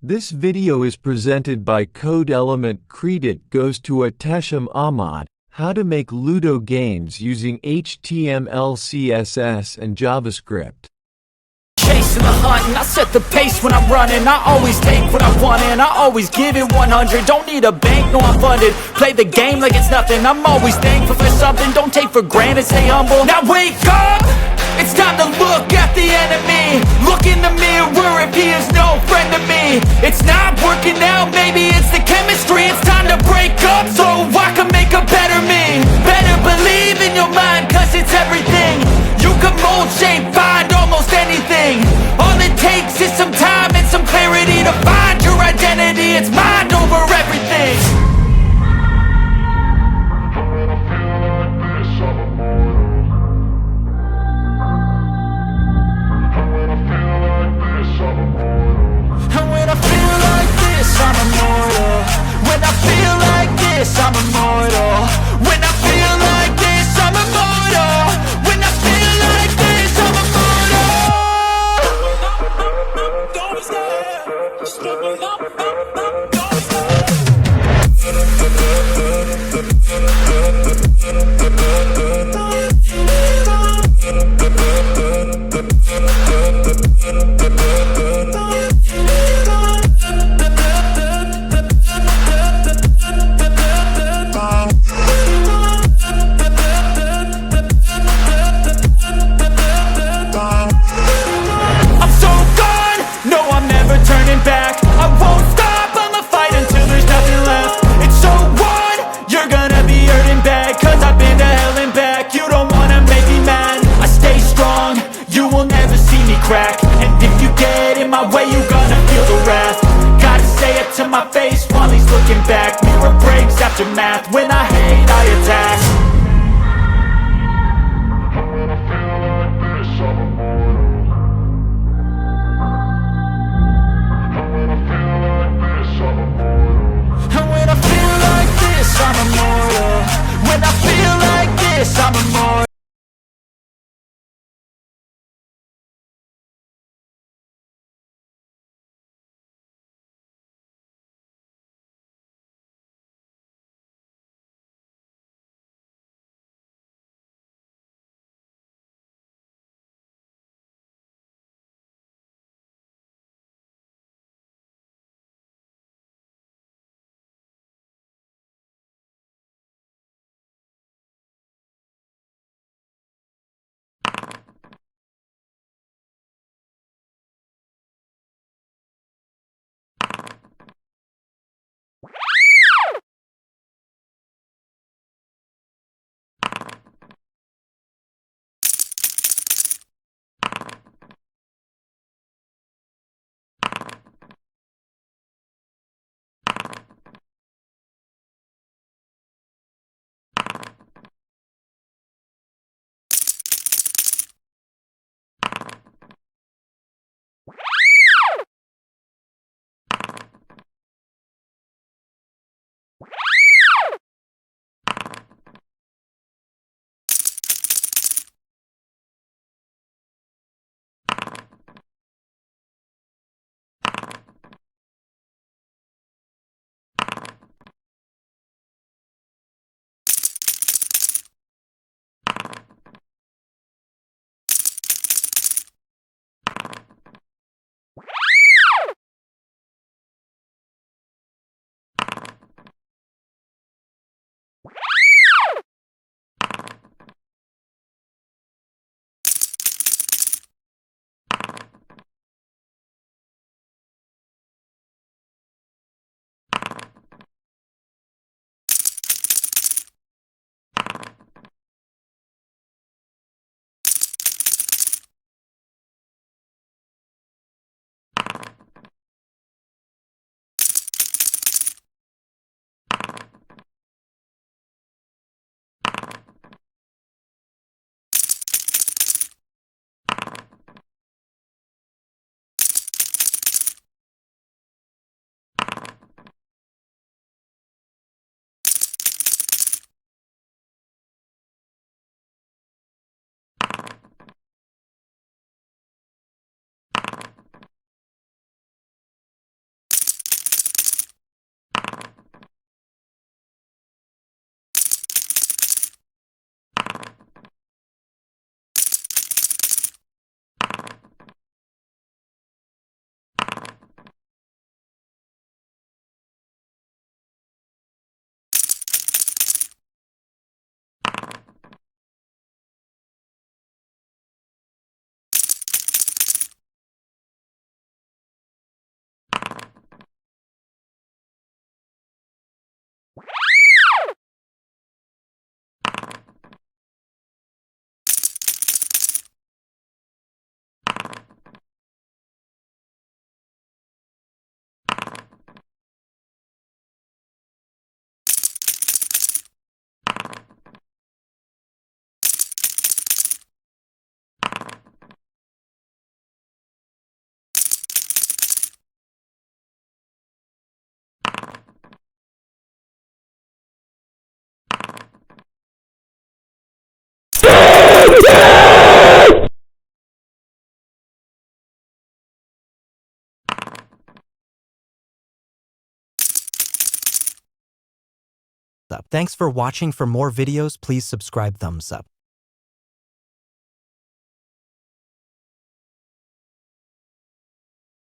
This video is presented by Code Element. Credit goes to Atesham Ahmad. How to make Ludo games using HTML, CSS, and JavaScript. Chasing the hunt and I set the pace when I'm running. I always take what I want and I always give it 100. Don't need a bank, no I'm funded. Play the game like it's nothing. I'm always thankful for something. Don't take for granted, stay humble. Now wake up! It's time to look at the enemy. Look in the mirror if he is no friend to me. It's not working out, maybe it's the chemistry. It's time to break up so I can make a better me. Better believe in your mind, cause it's everything. You can mold, shape, find almost anything. All it takes is some time and some clarity to find your identity. It's mind over everything. And when I feel like this, I'm immortal. When I feel like this, I'm immortal. When I feel like this, I'm immortal. When I feel like this, I'm immortal. Don't stop, just level up, don't turning back. I won't stop, I'ma fight until there's nothing left. It's so what? You're gonna be hurting bad, cause I've been to hell and back. You don't wanna make me mad, I stay strong. You will never see me crack. And if you get in my way, you're gonna feel the wrath. Gotta say it to my face while he's looking back. Mirror breaks after math, when I hate I attack. I'm immortal. When I feel like this, I'm immortal. up. Thanks for watching. For more videos, please subscribe, thumbs up.